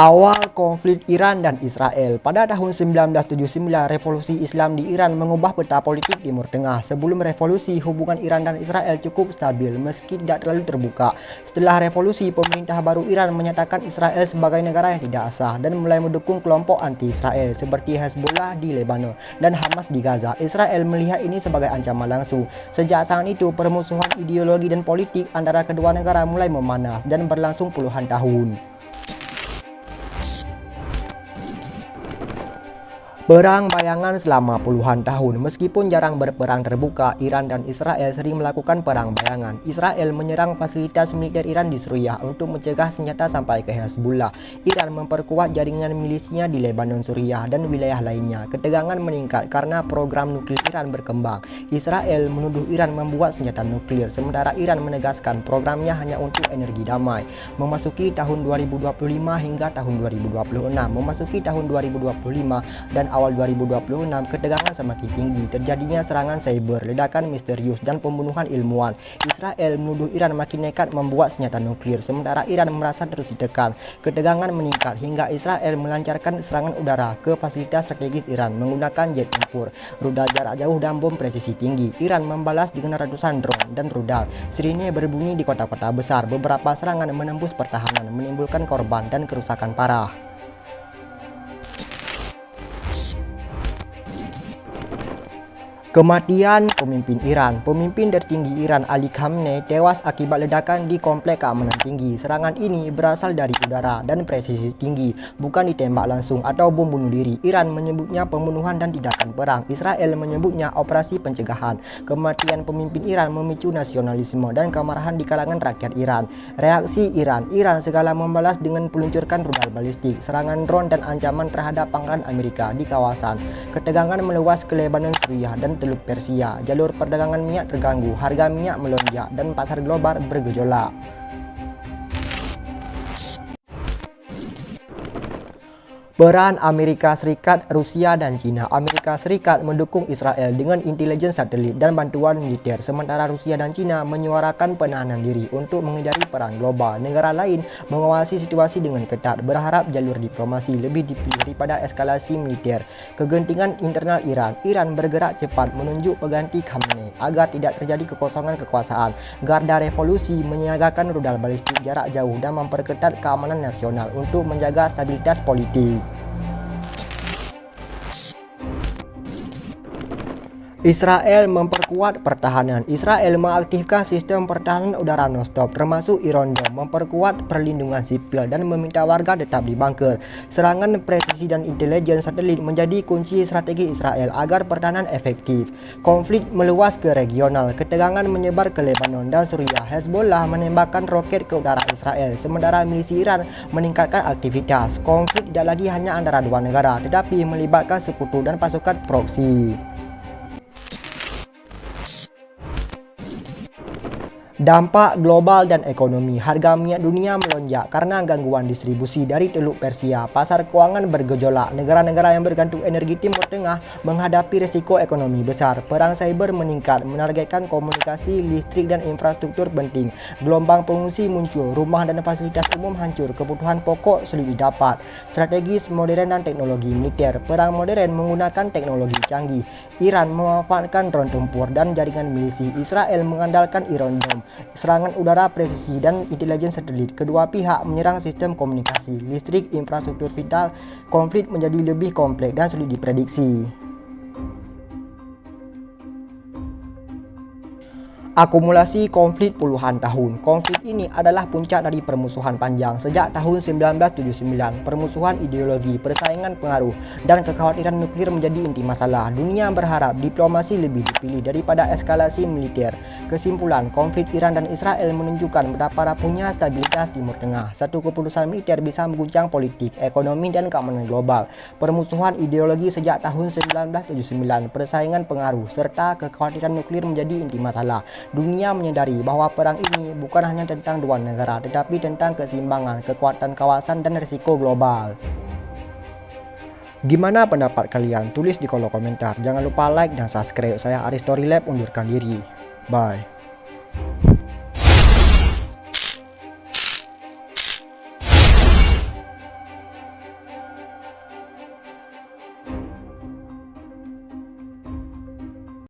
Awal konflik Iran dan Israel. Pada tahun 1979, revolusi Islam di Iran mengubah peta politik Timur Tengah. Sebelum revolusi, hubungan Iran dan Israel cukup stabil meski tidak terlalu terbuka. Setelah revolusi, pemerintah baru Iran menyatakan Israel sebagai negara yang tidak sah dan mulai mendukung kelompok anti-Israel seperti Hezbollah di Lebanon dan Hamas di Gaza. Israel melihat ini sebagai ancaman langsung. Sejak saat itu, permusuhan ideologi dan politik antara kedua negara mulai memanas dan berlangsung puluhan tahun. Perang bayangan selama puluhan tahun. Meskipun jarang berperang terbuka, Iran dan Israel sering melakukan perang bayangan. Israel menyerang fasilitas militer Iran di Suriah untuk mencegah senjata sampai ke Hezbollah. Iran memperkuat jaringan milisinya di Lebanon, Suriah, dan wilayah lainnya. Ketegangan meningkat karena program nuklir Iran berkembang. Israel menuduh Iran membuat senjata nuklir, sementara Iran menegaskan programnya hanya untuk energi damai. Memasuki tahun 2025 hingga tahun 2026, memasuki tahun 2025 dan awal 2026, ketegangan semakin tinggi. Terjadinya serangan cyber, ledakan misterius, dan pembunuhan ilmuwan. Israel menuduh Iran makin nekat membuat senjata nuklir, sementara Iran merasa terus ditekan. Ketegangan meningkat hingga Israel melancarkan serangan udara ke fasilitas strategis Iran menggunakan jet tempur, rudal jarak jauh, dan bom presisi tinggi. Iran membalas dengan ratusan drone dan rudal. Sirine berbunyi di kota-kota besar. Beberapa serangan menembus pertahanan, menimbulkan korban dan kerusakan parah. Kematian pemimpin Iran. Pemimpin tertinggi Iran Ali Khamenei tewas akibat ledakan di komplek keamanan tinggi. Serangan ini berasal dari udara dan presisi tinggi, bukan ditembak langsung atau bom bunuh diri. Iran menyebutnya pembunuhan dan tindakan perang. Israel menyebutnya operasi pencegahan. Kematian pemimpin Iran memicu nasionalisme dan kemarahan di kalangan rakyat Iran. Reaksi Iran segala membalas dengan meluncurkan rudal balistik, serangan drone, dan ancaman terhadap pangkalan Amerika di kawasan. Ketegangan meluas ke Lebanon, Suriah, dan Teluk Persia. Jalur perdagangan minyak terganggu, harga minyak melonjak, dan pasar global bergejolak. Peran Amerika Serikat, Rusia, dan China. Amerika Serikat mendukung Israel dengan intelijen satelit dan bantuan militer, sementara Rusia dan China menyuarakan penahanan diri untuk menghindari perang global. Negara lain mengawasi situasi dengan ketat, berharap jalur diplomasi lebih dipilih daripada eskalasi militer. Kegentingan internal Iran bergerak cepat menunjuk pengganti Khamenei agar tidak terjadi kekosongan kekuasaan. Garda Revolusi menyiagakan rudal balistik jarak jauh dan memperketat keamanan nasional untuk menjaga stabilitas politik. Israel memperkuat pertahanan. Israel mengaktifkan sistem pertahanan udara non-stop, termasuk Iron Dome, memperkuat perlindungan sipil, dan meminta warga tetap di bunker. Serangan presisi dan intelijen satelit menjadi kunci strategi Israel agar pertahanan efektif. Konflik meluas ke regional. Ketegangan menyebar ke Lebanon dan Suriah. Hezbollah menembakkan roket ke udara Israel, sementara milisi Iran meningkatkan aktivitas. Konflik tidak lagi hanya antara dua negara, tetapi melibatkan sekutu dan pasukan proksi. Dampak global dan ekonomi. Harga minyak dunia melonjak karena gangguan distribusi dari Teluk Persia. Pasar keuangan bergejolak. Negara-negara yang bergantung energi Timur Tengah menghadapi risiko ekonomi besar. Perang cyber meningkat, menargetkan komunikasi, listrik, dan infrastruktur penting. Gelombang pengungsi muncul, rumah dan fasilitas umum hancur, kebutuhan pokok sulit didapat. Strategis modern dan teknologi militer. Perang modern menggunakan teknologi canggih. Iran memanfaatkan drone tempur dan jaringan milisi. Israel mengandalkan Iron Dome, serangan udara presisi, dan intelijen satelit. Kedua pihak menyerang sistem komunikasi, listrik, infrastruktur vital. Konflik menjadi lebih kompleks dan sulit diprediksi. Akumulasi konflik puluhan tahun. Konflik ini adalah puncak dari permusuhan panjang sejak tahun 1979. Permusuhan ideologi, persaingan pengaruh, dan kekhawatiran nuklir menjadi inti masalah. Dunia berharap diplomasi lebih dipilih daripada eskalasi militer. Kesimpulan, konflik Iran dan Israel menunjukkan betapa rapuhnya stabilitas Timur Tengah. Satu keputusan militer bisa mengguncang politik, ekonomi, dan keamanan global. Permusuhan ideologi sejak tahun 1979, persaingan pengaruh, serta kekhawatiran nuklir menjadi inti masalah. Dunia menyadari bahwa perang ini bukan hanya tentang dua negara, tetapi tentang keseimbangan, kekuatan kawasan, dan risiko global. Gimana pendapat kalian? Tulis di kolom komentar. Jangan lupa like dan subscribe. Saya Aris Story Lab undurkan diri. Bye.